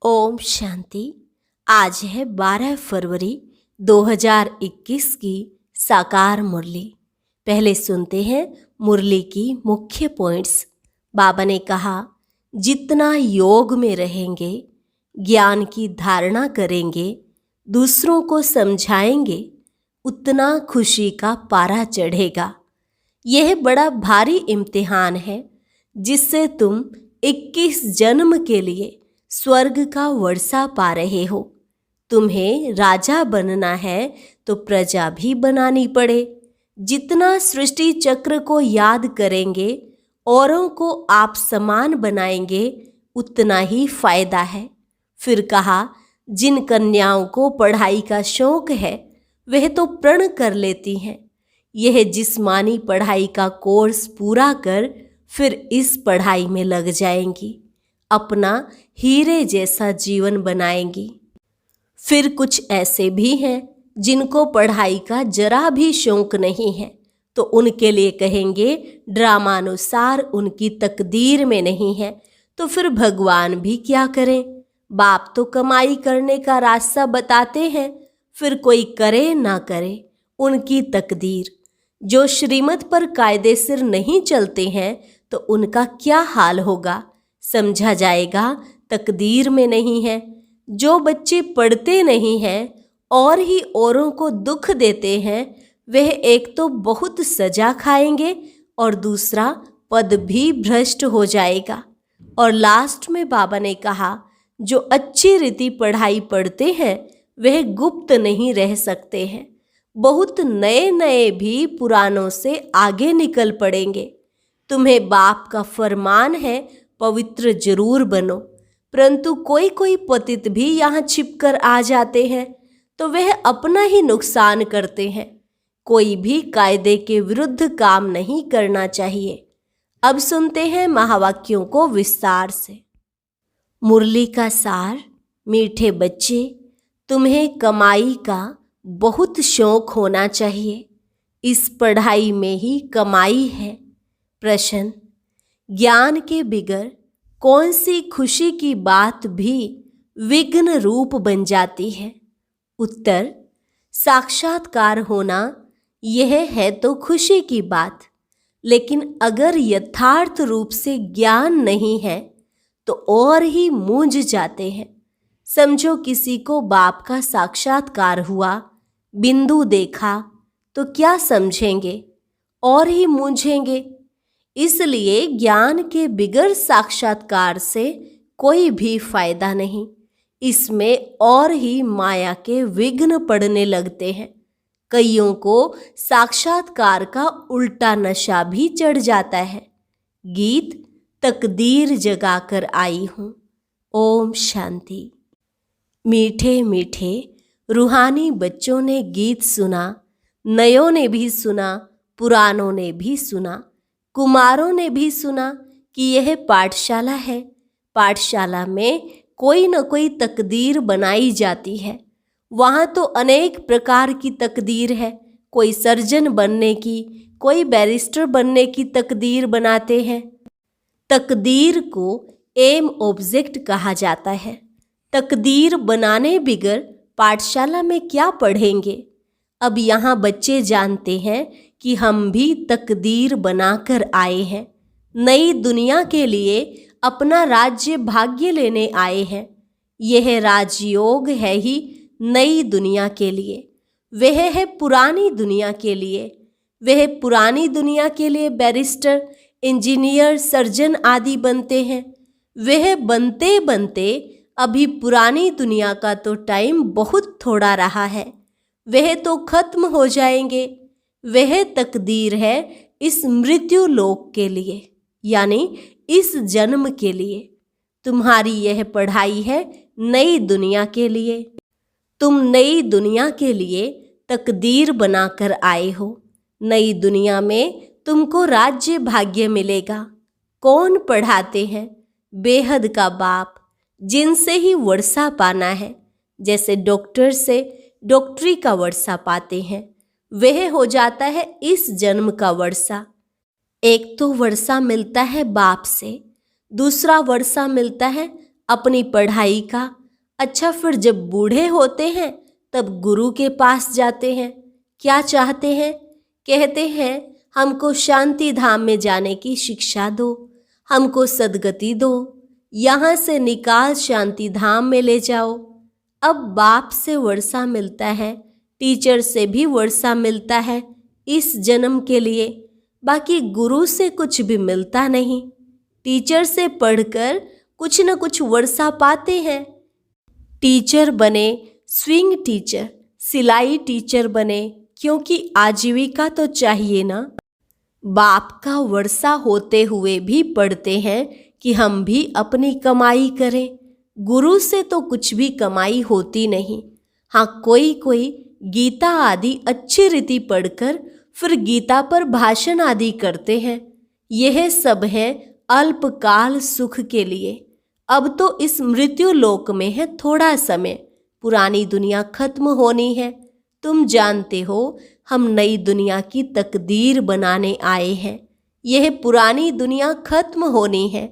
ओम शांति। आज है 12 फरवरी 2021 की साकार मुरली। पहले सुनते हैं मुरली की मुख्य पॉइंट्स। बाबा ने कहा, जितना योग में रहेंगे, ज्ञान की धारणा करेंगे, दूसरों को समझाएंगे, उतना खुशी का पारा चढ़ेगा। यह बड़ा भारी इम्तिहान है जिससे तुम 21 जन्म के लिए स्वर्ग का वर्षा पा रहे हो। तुम्हें राजा बनना है तो प्रजा भी बनानी पड़े। जितना सृष्टि चक्र को याद करेंगे, औरों को आप समान बनाएंगे, उतना ही फायदा है। फिर कहा, जिन कन्याओं को पढ़ाई का शौक है वह तो प्रण कर लेती हैं। यह जिस्मानी पढ़ाई का कोर्स पूरा कर फिर इस पढ़ाई में लग जाएंगी, अपना हीरे जैसा जीवन बनाएंगी। फिर कुछ ऐसे भी हैं जिनको पढ़ाई का जरा भी शौक नहीं है, तो उनके लिए कहेंगे ड्रामानुसार उनकी तकदीर में नहीं है, तो फिर भगवान भी क्या करें। बाप तो कमाई करने का रास्ता बताते हैं, फिर कोई करे ना करे उनकी तकदीर। जो श्रीमत पर कायदे सिर नहीं चलते हैं तो उनका क्या हाल होगा, समझा जाएगा तकदीर में नहीं है। जो बच्चे पढ़ते नहीं हैं और ही औरों को दुख देते हैं, वह एक तो बहुत सजा खाएंगे और दूसरा पद भी भ्रष्ट हो जाएगा। और लास्ट में बाबा ने कहा, जो अच्छी रीति पढ़ाई पढ़ते हैं वह गुप्त नहीं रह सकते हैं। बहुत नए नए भी पुरानों से आगे निकल पड़ेंगे। तुम्हें बाप का फरमान है, पवित्र जरूर बनो, परंतु कोई कोई पतित भी यहाँ छिपकर आ जाते हैं तो वह अपना ही नुकसान करते हैं। कोई भी कायदे के विरुद्ध काम नहीं करना चाहिए। अब सुनते हैं महावाक्यों को विस्तार से। मुरली का सार। मीठे बच्चे, तुम्हें कमाई का बहुत शौक होना चाहिए। इस पढ़ाई में ही कमाई है। प्रश्न, ज्ञान के बिगर कौन सी खुशी की बात भी विघ्न रूप बन जाती है? उत्तर, साक्षात्कार होना यह है तो खुशी की बात, लेकिन अगर यथार्थ रूप से ज्ञान नहीं है तो और ही मूंझ जाते हैं। समझो किसी को बाप का साक्षात्कार हुआ, बिंदु देखा तो क्या समझेंगे, और ही मूंझेंगे। इसलिए ज्ञान के बिगर साक्षात्कार से कोई भी फायदा नहीं। इसमें और ही माया के विघ्न पड़ने लगते हैं। कईयों को साक्षात्कार का उल्टा नशा भी चढ़ जाता है। गीत तकदीर जगाकर आई हूँ। ओम शांति। मीठे मीठे रूहानी बच्चों ने गीत सुना, नयों ने भी सुना, पुरानों ने भी सुना, कुमारों ने भी सुना कि यह पाठशाला है। पाठशाला में कोई न कोई तकदीर बनाई जाती है। वहाँ तो अनेक प्रकार की तकदीर है। कोई सर्जन बनने की, कोई बैरिस्टर बनने की तकदीर बनाते हैं। तकदीर को एम ऑब्जेक्ट कहा जाता है। तकदीर बनाने बिगर पाठशाला में क्या पढ़ेंगे? अब यहाँ बच्चे जानते हैं कि हम भी तकदीर बनाकर आए हैं। नई दुनिया के लिए अपना राज्य भाग्य लेने आए हैं। यह राजयोग है ही नई दुनिया के लिए, वह है पुरानी दुनिया के लिए। वह पुरानी दुनिया के लिए बैरिस्टर, इंजीनियर, सर्जन आदि बनते हैं। वह बनते बनते अभी पुरानी दुनिया का तो टाइम बहुत थोड़ा रहा है, वह तो खत्म हो जाएंगे। वह तकदीर है इस मृत्यु लोक के लिए, यानी इस जन्म के लिए। तुम्हारी यह पढ़ाई है नई दुनिया के लिए। तुम नई दुनिया के लिए तकदीर बनाकर आए हो। नई दुनिया में तुमको राज्य भाग्य मिलेगा। कौन पढ़ाते हैं? बेहद का बाप, जिनसे ही वर्षा पाना है। जैसे डॉक्टर से डॉक्टरी का वर्षा पाते हैं, वह हो जाता है इस जन्म का वर्षा। एक तो वर्षा मिलता है बाप से, दूसरा वर्षा मिलता है अपनी पढ़ाई का। अच्छा, फिर जब बूढ़े होते हैं तब गुरु के पास जाते हैं। क्या चाहते हैं? कहते हैं हमको शांति धाम में जाने की शिक्षा दो, हमको सद्गति दो, यहाँ से निकाल शांति धाम में ले जाओ। अब बाप से वर्षा मिलता है, टीचर से भी वर्षा मिलता है इस जन्म के लिए, बाकी गुरु से कुछ भी मिलता नहीं। टीचर से पढ़कर कुछ न कुछ वर्षा पाते हैं। टीचर बने, स्विंग टीचर, सिलाई टीचर बने, क्योंकि आजीविका तो चाहिए ना। बाप का वर्षा होते हुए भी पढ़ते हैं कि हम भी अपनी कमाई करें। गुरु से तो कुछ भी कमाई होती नहीं। हाँ, कोई कोई गीता आदि अच्छी रीति पढ़कर फिर गीता पर भाषण आदि करते हैं। यह सब है अल्पकाल सुख के लिए। अब तो इस मृत्यु लोक में है थोड़ा समय, पुरानी दुनिया खत्म होनी है। तुम जानते हो हम नई दुनिया की तकदीर बनाने आए हैं। यह पुरानी दुनिया खत्म होनी है।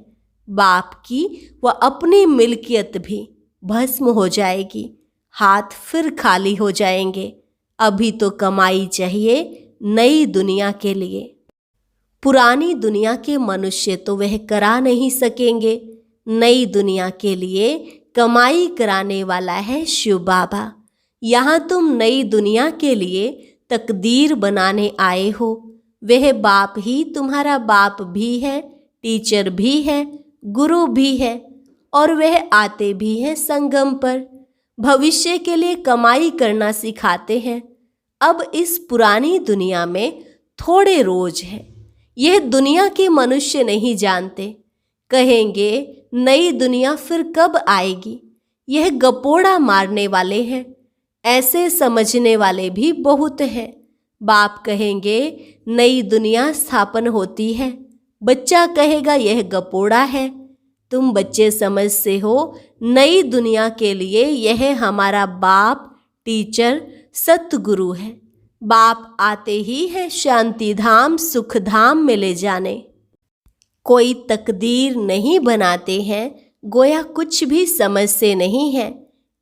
बाप की व अपनी मिल्कियत भी भस्म हो जाएगी, हाथ फिर खाली हो जाएंगे। अभी तो कमाई चाहिए नई दुनिया के लिए। पुरानी दुनिया के मनुष्य तो वह करा नहीं सकेंगे। नई दुनिया के लिए कमाई कराने वाला है शिव बाबा। यहाँ तुम नई दुनिया के लिए तकदीर बनाने आए हो। वह बाप ही तुम्हारा बाप भी है, टीचर भी है, गुरु भी है, और वह आते भी हैं संगम पर। भविष्य के लिए कमाई करना सिखाते हैं। अब इस पुरानी दुनिया में थोड़े रोज है, यह दुनिया के मनुष्य नहीं जानते। कहेंगे नई दुनिया फिर कब आएगी, यह गपोड़ा मारने वाले हैं। ऐसे समझने वाले भी बहुत हैं। बाप कहेंगे नई दुनिया स्थापन होती है, बच्चा कहेगा यह गपोड़ा है। तुम बच्चे समझते हो नई दुनिया के लिए यह हमारा बाप, टीचर, सतगुरु है। बाप आते ही है शांति धाम, सुख धाम में ले जाने। कोई तकदीर नहीं बनाते हैं, गोया कुछ भी समझते नहीं है।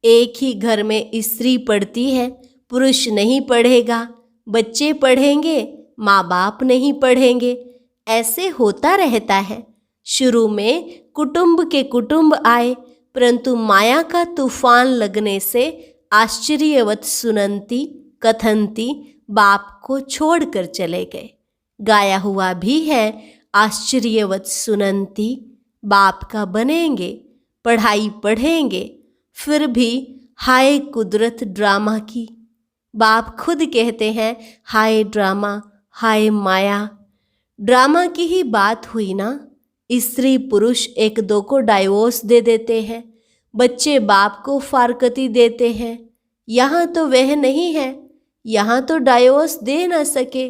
एक ही घर में स्त्री पढ़ती है, पुरुष नहीं पढ़ेगा। बच्चे पढ़ेंगे, माँ बाप नहीं पढ़ेंगे। ऐसे होता रहता है। शुरू में कुटुंब के कुटुंब आए, परंतु माया का तूफान लगने से आश्चर्यवत सुनंती कथंती बाप को छोड़कर चले गए। गाया हुआ भी है आश्चर्यवत सुनंती बाप का बनेंगे, पढ़ाई पढ़ेंगे, फिर भी हाय कुदरत ड्रामा की। बाप खुद कहते हैं हाय ड्रामा, हाय माया। ड्रामा की ही बात हुई ना। स्त्री पुरुष एक दो को डाइवोर्स दे देते हैं, बच्चे बाप को फारकती देते हैं। यहाँ तो वह नहीं है, यहाँ तो डाइवोर्स दे ना सके।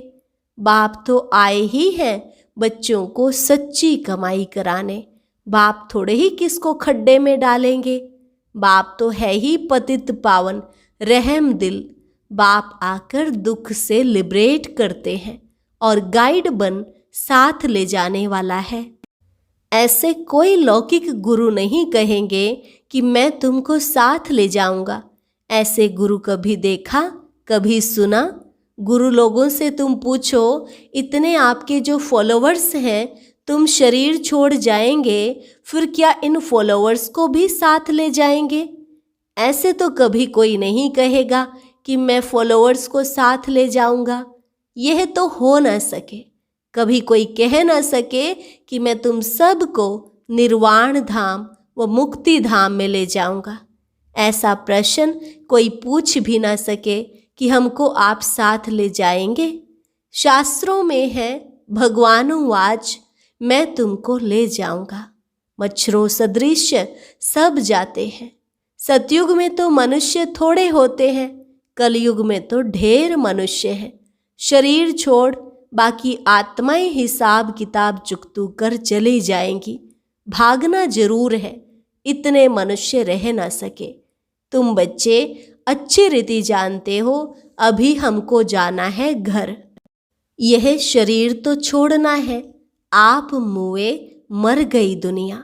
बाप तो आए ही हैं बच्चों को सच्ची कमाई कराने। बाप थोड़े ही किसको खड्डे में डालेंगे। बाप तो है ही पतित पावन, रहम दिल। बाप आकर दुख से लिबरेट करते हैं और गाइड बन साथ ले जाने वाला है। ऐसे कोई लौकिक गुरु नहीं कहेंगे कि मैं तुमको साथ ले जाऊंगा। ऐसे गुरु कभी देखा, कभी सुना? गुरु लोगों से तुम पूछो, इतने आपके जो फॉलोवर्स हैं, तुम शरीर छोड़ जाएंगे, फिर क्या इन फॉलोवर्स को भी साथ ले जाएंगे? ऐसे तो कभी कोई नहीं कहेगा कि मैं फॉलोवर्स को साथ ले जाऊंगा। यह तो हो ना सके। कभी कोई कह ना सके कि मैं तुम सबको निर्वाण धाम व मुक्ति धाम में ले जाऊंगा। ऐसा प्रश्न कोई पूछ भी ना सके कि हमको आप साथ ले जाएंगे। शास्त्रों में है भगवानुवाच, मैं तुमको ले जाऊंगा। मच्छरों सदृश सब जाते हैं। सतयुग में तो मनुष्य थोड़े होते हैं, कलयुग में तो ढेर मनुष्य हैं। शरीर छोड़ बाकी आत्माएं हिसाब किताब चुकतू कर चली जाएंगी। भागना जरूर है, इतने मनुष्य रह ना सके। तुम बच्चे अच्छी रीति जानते हो, अभी हमको जाना है घर। यह शरीर तो छोड़ना है। आप मुए, मर गई दुनिया।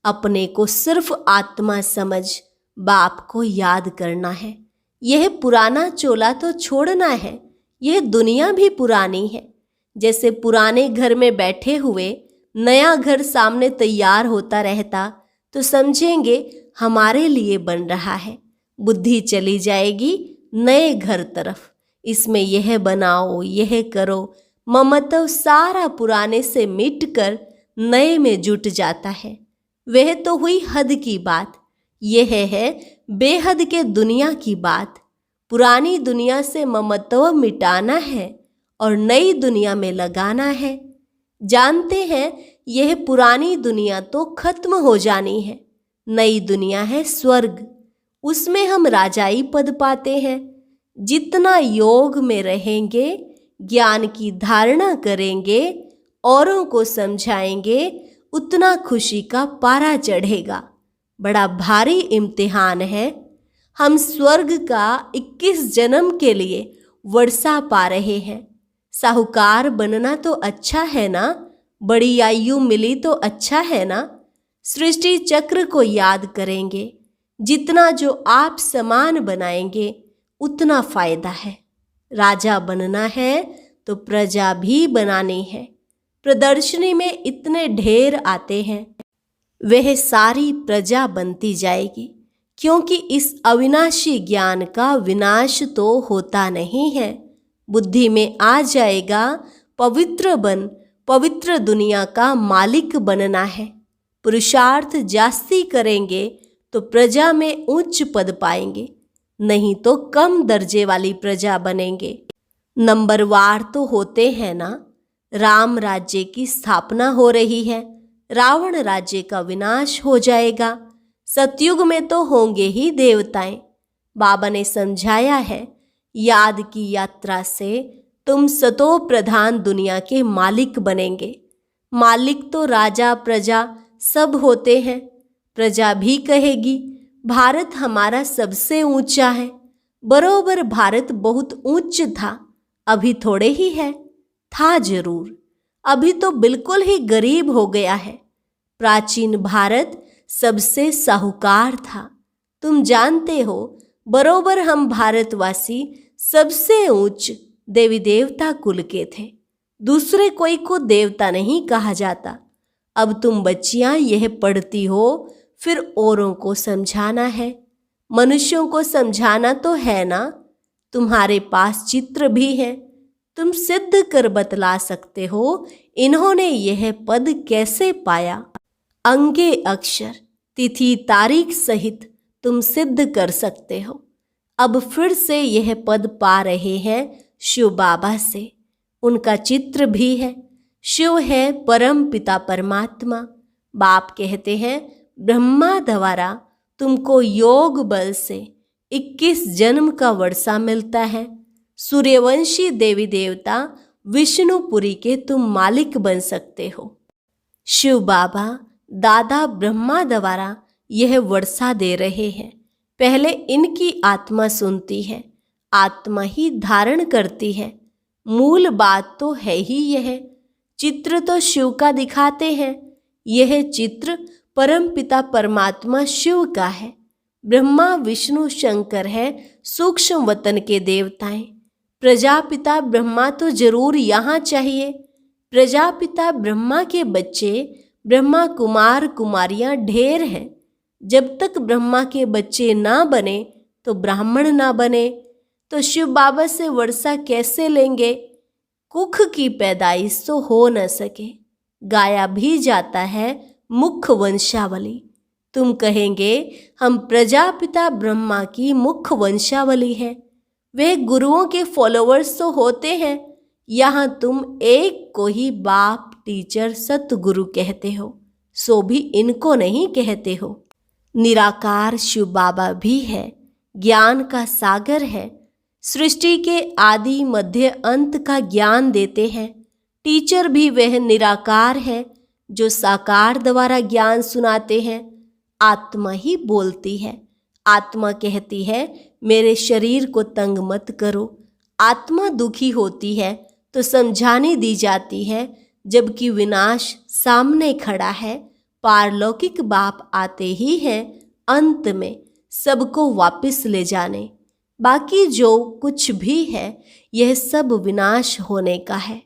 अपने को सिर्फ आत्मा समझ बाप को याद करना है। यह पुराना चोला तो छोड़ना है। यह दुनिया भी पुरानी है। जैसे पुराने घर में बैठे हुए नया घर सामने तैयार होता रहता तो समझेंगे हमारे लिए बन रहा है। बुद्धि चली जाएगी नए घर तरफ। इसमें यह बनाओ, यह करो, ममत्व सारा पुराने से मिटकर नए में जुट जाता है। वह तो हुई हद की बात। यह है बेहद के दुनिया की बात। पुरानी दुनिया से ममत्व मिटाना है और नई दुनिया में लगाना है। जानते हैं यह पुरानी दुनिया तो खत्म हो जानी है। नई दुनिया है स्वर्ग। उसमें हम राजाई पद पाते हैं। जितना योग में रहेंगे, ज्ञान की धारणा करेंगे, औरों को समझाएंगे, उतना खुशी का पारा चढ़ेगा। बड़ा भारी इम्तिहान है। हम स्वर्ग का 21 जन्म के लिए वर्षा पा रहे हैं। साहूकार बनना तो अच्छा है ना, बड़ी आयु मिली तो अच्छा है ना। सृष्टि चक्र को याद करेंगे। जितना जो आप समान बनाएंगे उतना फायदा है। राजा बनना है तो प्रजा भी बनानी है। प्रदर्शनी में इतने ढेर आते हैं, वह सारी प्रजा बनती जाएगी, क्योंकि इस अविनाशी ज्ञान का विनाश तो होता नहीं है। बुद्धि में आ जाएगा पवित्र बन, पवित्र दुनिया का मालिक बनना है। पुरुषार्थ जास्ती करेंगे तो प्रजा में उच्च पद पाएंगे, नहीं तो कम दर्जे वाली प्रजा बनेंगे। नंबरवार तो होते हैं ना। राम राज्य की स्थापना हो रही है, रावण राज्य का विनाश हो जाएगा। सतयुग में तो होंगे ही देवताएं। बाबा ने समझाया है, याद की यात्रा से तुम सतो प्रधान दुनिया के मालिक बनेंगे। मालिक तो राजा प्रजा सब होते हैं। प्रजा भी कहेगी भारत हमारा सबसे ऊंचा है। बरोबर भारत बहुत ऊंच था, अभी थोड़े ही है। था जरूर, अभी तो बिल्कुल ही गरीब हो गया है। प्राचीन भारत सबसे साहूकार था। तुम जानते हो, बरोबर हम भारतवासी सबसे ऊंच देवी देवता कुल के थे। दूसरे कोई को देवता नहीं कहा जाता। अब तुम बच्चियां यह पढ़ती हो, फिर औरों को समझाना है। मनुष्यों को समझाना तो है ना। तुम्हारे पास चित्र भी है, तुम सिद्ध कर बतला सकते हो इन्होंने यह पद कैसे पाया। अंगे अक्षर तिथि तारीख सहित तुम सिद्ध कर सकते हो। अब फिर से यह पद पा रहे हैं शिव बाबा से। उनका चित्र भी है। शिव है परम पिता परमात्मा। बाप कहते हैं ब्रह्मा द्वारा तुमको योग बल से 21 जन्म का वर्षा मिलता है। सूर्यवंशी देवी देवता विष्णुपुरी के तुम मालिक बन सकते हो। शिव बाबा दादा ब्रह्मा द्वारा यह वर्षा दे रहे हैं। पहले इनकी आत्मा सुनती है, आत्मा ही धारण करती है। मूल बात तो है ही यह। चित्र तो शिव का दिखाते हैं। यह चित्र परम पिता परमात्मा शिव का है। ब्रह्मा विष्णु शंकर है सूक्ष्म वतन के देवताएं। प्रजापिता ब्रह्मा तो जरूर यहाँ चाहिए। प्रजापिता ब्रह्मा के बच्चे ब्रह्मा कुमार कुमारियां ढेर हैं। जब तक ब्रह्मा के बच्चे ना बने तो ब्राह्मण ना बने तो शिव बाबा से वर्षा कैसे लेंगे। कुख की पैदाइश तो हो न सके। गाया भी जाता है मुख वंशावली। तुम कहेंगे हम प्रजापिता ब्रह्मा की मुख वंशावली है। वे गुरुओं के फॉलोअर्स तो होते हैं। यहाँ तुम एक को ही बाप टीचर सतगुरु कहते हो, सो भी इनको नहीं कहते हो। निराकार शिव बाबा भी है, ज्ञान का सागर है। सृष्टि के आदि मध्य अंत का ज्ञान देते हैं। टीचर भी वह निराकार है जो साकार द्वारा ज्ञान सुनाते हैं। आत्मा ही बोलती है। आत्मा कहती है मेरे शरीर को तंग मत करो। आत्मा दुखी होती है तो समझाने दी जाती है, जबकि विनाश सामने खड़ा है। पारलौकिक बाप आते ही हैं अंत में सबको वापस ले जाने। बाकी जो कुछ भी है यह सब विनाश होने का है।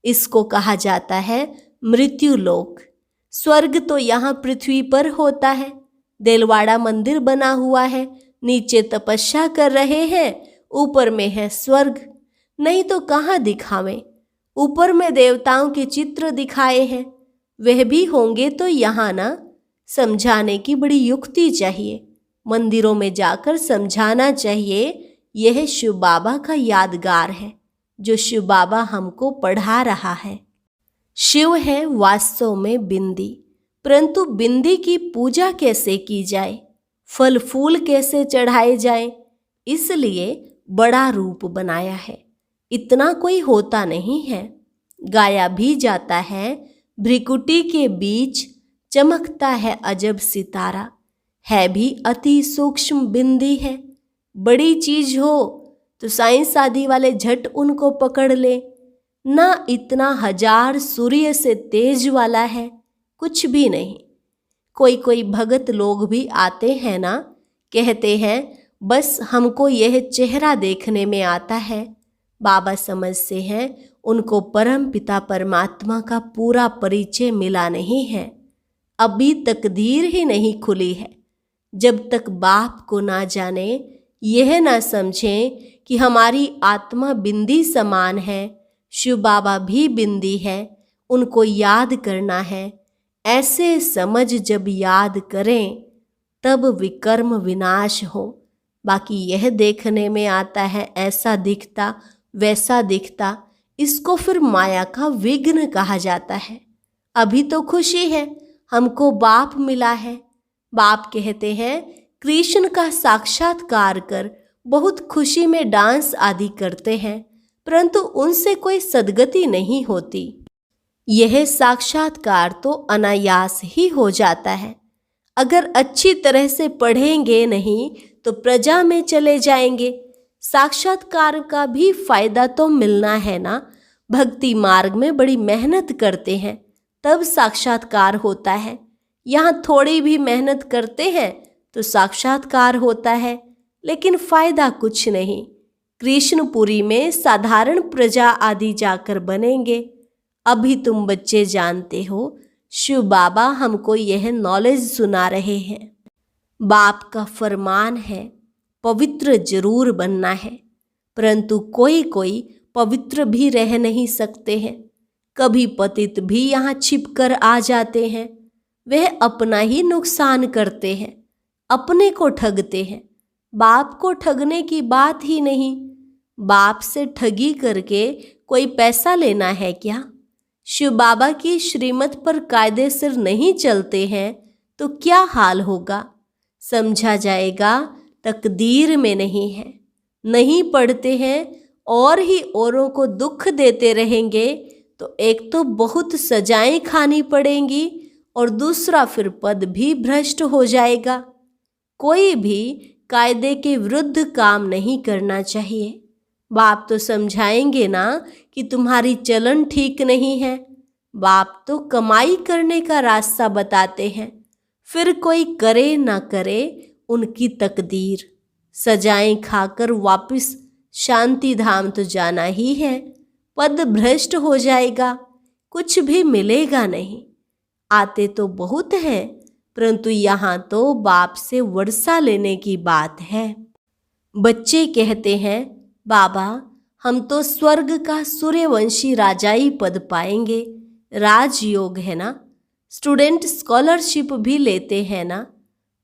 इसको कहा जाता है मृत्यु लोक। स्वर्ग तो यहाँ पृथ्वी पर होता है। देलवाड़ा मंदिर बना हुआ है, नीचे तपस्या कर रहे हैं, ऊपर में है स्वर्ग। नहीं तो कहाँ दिखावें। ऊपर में देवताओं के चित्र दिखाए हैं, वह भी होंगे तो यहाँ ना। समझाने की बड़ी युक्ति चाहिए। मंदिरों में जाकर समझाना चाहिए। यह शिव बाबा का यादगार है जो शिव बाबा हमको पढ़ा रहा है। शिव है वास्तव में बिंदी, परंतु बिंदी की पूजा कैसे की जाए, फल फूल कैसे चढ़ाए जाएं, इसलिए बड़ा रूप बनाया है। इतना कोई होता नहीं है। गाया भी जाता है, भ्रिकुटी के बीच चमकता है अजब सितारा, है भी अति सूक्ष्म बिंदी है। बड़ी चीज हो तो साइंस आदि वाले झट उनको पकड़ ले। ना इतना हजार सूर्य से तेज वाला है, कुछ भी नहीं। कोई कोई भगत लोग भी आते हैं ना, कहते हैं बस हमको यह चेहरा देखने में आता है। बाबा समझते हैं उनको परम पिता परमात्मा का पूरा परिचय मिला नहीं है। अभी तकदीर ही नहीं खुली है। जब तक बाप को ना जाने, यह ना समझें कि हमारी आत्मा बिंदी समान है, शिव बाबा भी बिंदी है, उनको याद करना है। ऐसे समझ जब याद करें तब विकर्म विनाश हो। बाकी यह देखने में आता है ऐसा दिखता वैसा दिखता, इसको फिर माया का विघ्न कहा जाता है। अभी तो खुशी है, हमको बाप मिला है। बाप कहते हैं कृष्ण का साक्षात्कार कर बहुत खुशी में डांस आदि करते हैं, परंतु उनसे कोई सद्गति नहीं होती। यह साक्षात्कार तो अनायास ही हो जाता है। अगर अच्छी तरह से पढ़ेंगे नहीं तो प्रजा में चले जाएंगे। साक्षात्कार का भी फायदा तो मिलना है ना। भक्ति मार्ग में बड़ी मेहनत करते हैं तब साक्षात्कार होता है। यहाँ थोड़ी भी मेहनत करते हैं तो साक्षात्कार होता है, लेकिन फायदा कुछ नहीं। कृष्णपुरी में साधारण प्रजा आदि जाकर बनेंगे। अभी तुम बच्चे जानते हो, शिव बाबा हमको यह नॉलेज सुना रहे हैं। बाप का फरमान है पवित्र जरूर बनना है, परंतु कोई कोई पवित्र भी रह नहीं सकते हैं। कभी पतित भी यहाँ छिपकर आ जाते हैं। वह अपना ही नुकसान करते हैं, अपने को ठगते हैं। बाप को ठगने की बात ही नहीं। बाप से ठगी करके कोई पैसा लेना है क्या? शिव बाबा की श्रीमत पर कायदे सिर नहीं चलते हैं तो क्या हाल होगा? समझा जाएगा तकदीर में नहीं है। नहीं पढ़ते हैं और ही औरों को दुख देते रहेंगे तो एक तो बहुत सजाएं खानी पड़ेंगी और दूसरा फिर पद भी भ्रष्ट हो जाएगा। कोई भी कायदे के विरुद्ध काम नहीं करना चाहिए। बाप तो समझाएंगे ना कि तुम्हारी चलन ठीक नहीं है। बाप तो कमाई करने का रास्ता बताते हैं, फिर कोई करे ना करे उनकी तकदीर। सजाएं खाकर वापस शांति धाम तो जाना ही है। पद भ्रष्ट हो जाएगा, कुछ भी मिलेगा नहीं। आते तो बहुत हैं, परंतु यहाँ तो बाप से वर्षा लेने की बात है। बच्चे कहते हैं बाबा हम तो स्वर्ग का सूर्यवंशी राजाई पद पाएंगे। राजयोग है ना। स्टूडेंट स्कॉलरशिप भी लेते हैं ना।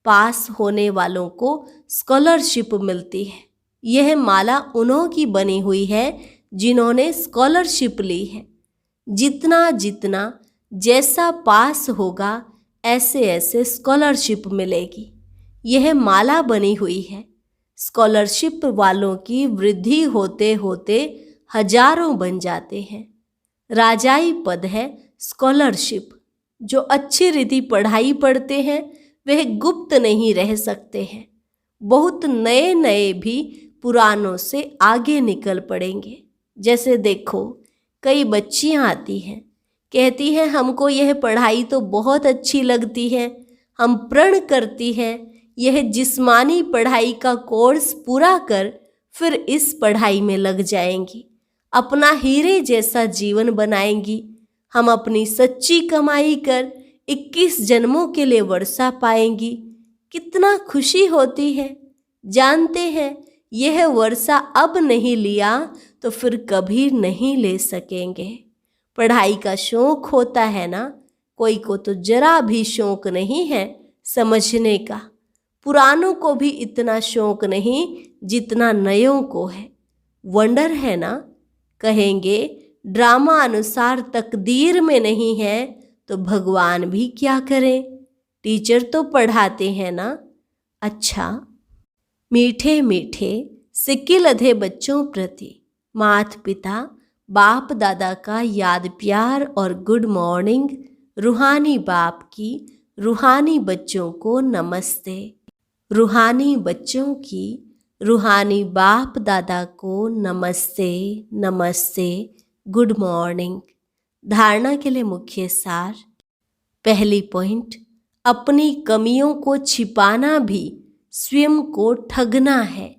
पास होने वालों को स्कॉलरशिप मिलती है। यह माला उन्हों की बनी हुई है जिन्होंने स्कॉलरशिप ली है। जितना जितना जैसा पास होगा ऐसे ऐसे स्कॉलरशिप मिलेगी। यह माला बनी हुई है। स्कॉलरशिप वालों की वृद्धि होते होते हजारों बन जाते हैं। राजाई पद है स्कॉलरशिप। जो अच्छी रीति पढ़ाई पढ़ते हैं वह गुप्त नहीं रह सकते हैं। बहुत नए नए भी पुरानों से आगे निकल पड़ेंगे। जैसे देखो कई बच्चियां आती हैं, कहती है हमको यह पढ़ाई तो बहुत अच्छी लगती है, हम प्रण करती हैं यह जिस्मानी पढ़ाई का कोर्स पूरा कर फिर इस पढ़ाई में लग जाएंगी, अपना हीरे जैसा जीवन बनाएंगी। हम अपनी सच्ची कमाई कर 21 जन्मों के लिए वर्षा पाएंगी। कितना खुशी होती है। जानते हैं यह वर्षा अब नहीं लिया तो फिर कभी नहीं ले सकेंगे। पढ़ाई का शौक होता है ना, कोई को तो जरा भी शौक नहीं है समझने का। पुरानों को भी इतना शौक नहीं जितना नयों को है। वंडर है ना। कहेंगे ड्रामा अनुसार तकदीर में नहीं है तो भगवान भी क्या करें, टीचर तो पढ़ाते हैं ना। अच्छा, मीठे मीठे सिक्के लधे बच्चों प्रति माता पिता बाप दादा का याद प्यार और गुड मॉर्निंग। रूहानी बाप की रूहानी बच्चों को नमस्ते। रूहानी बच्चों की रूहानी बाप दादा को नमस्ते नमस्ते, गुड मॉर्निंग। धारणा के लिए मुख्य सार। पहली पॉइंट, अपनी कमियों को छिपाना भी स्वयं को ठगना है,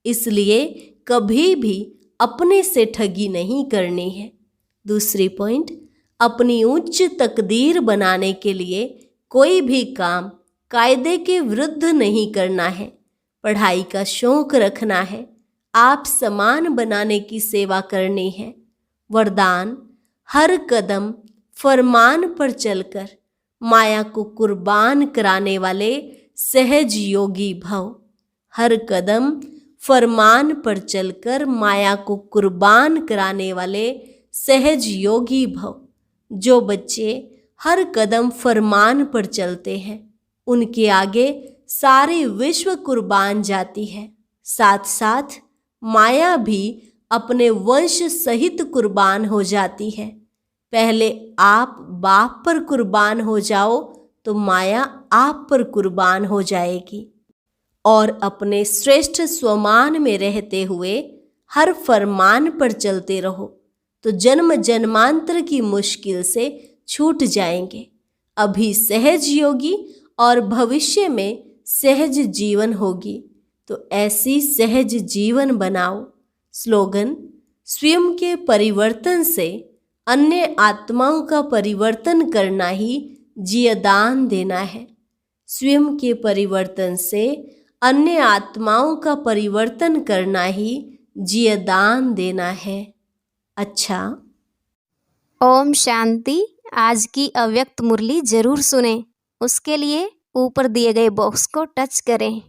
इसलिए कभी भी अपने से ठगी नहीं करनी है। दूसरी पॉइंट, अपनी उच्च तकदीर बनाने के लिए कोई भी काम कायदे के विरुद्ध नहीं करना है, पढ़ाई का शौक रखना है, आप समान बनाने की सेवा करनी है। वरदान, हर कदम फरमान पर चलकर माया को कुर्बान कराने वाले सहज योगी भव। हर कदम फरमान पर चलकर माया को कुर्बान कराने वाले सहज योगी भव। जो बच्चे हर कदम फरमान पर चलते हैं उनके आगे सारी विश्व कुर्बान जाती है, साथ साथ माया भी अपने वंश सहित कुर्बान हो जाती है। पहले आप बाप पर कुर्बान हो जाओ तो माया आप पर कुर्बान हो जाएगी। और अपने श्रेष्ठ स्वमान में रहते हुए हर फरमान पर चलते रहो तो जन्म जन्मांतर की मुश्किल से छूट जाएंगे। अभी सहज योगी और भविष्य में सहज जीवन होगी, तो ऐसी सहज जीवन बनाओ। स्लोगन, स्वयं के परिवर्तन से अन्य आत्माओं का परिवर्तन करना ही जीवदान देना है। स्वयं के परिवर्तन से अन्य आत्माओं का परिवर्तन करना ही जीवदान देना है। अच्छा, ओम शांति। आज की अव्यक्त मुरली जरूर सुने। उसके लिए ऊपर दिए गए बॉक्स को टच करें।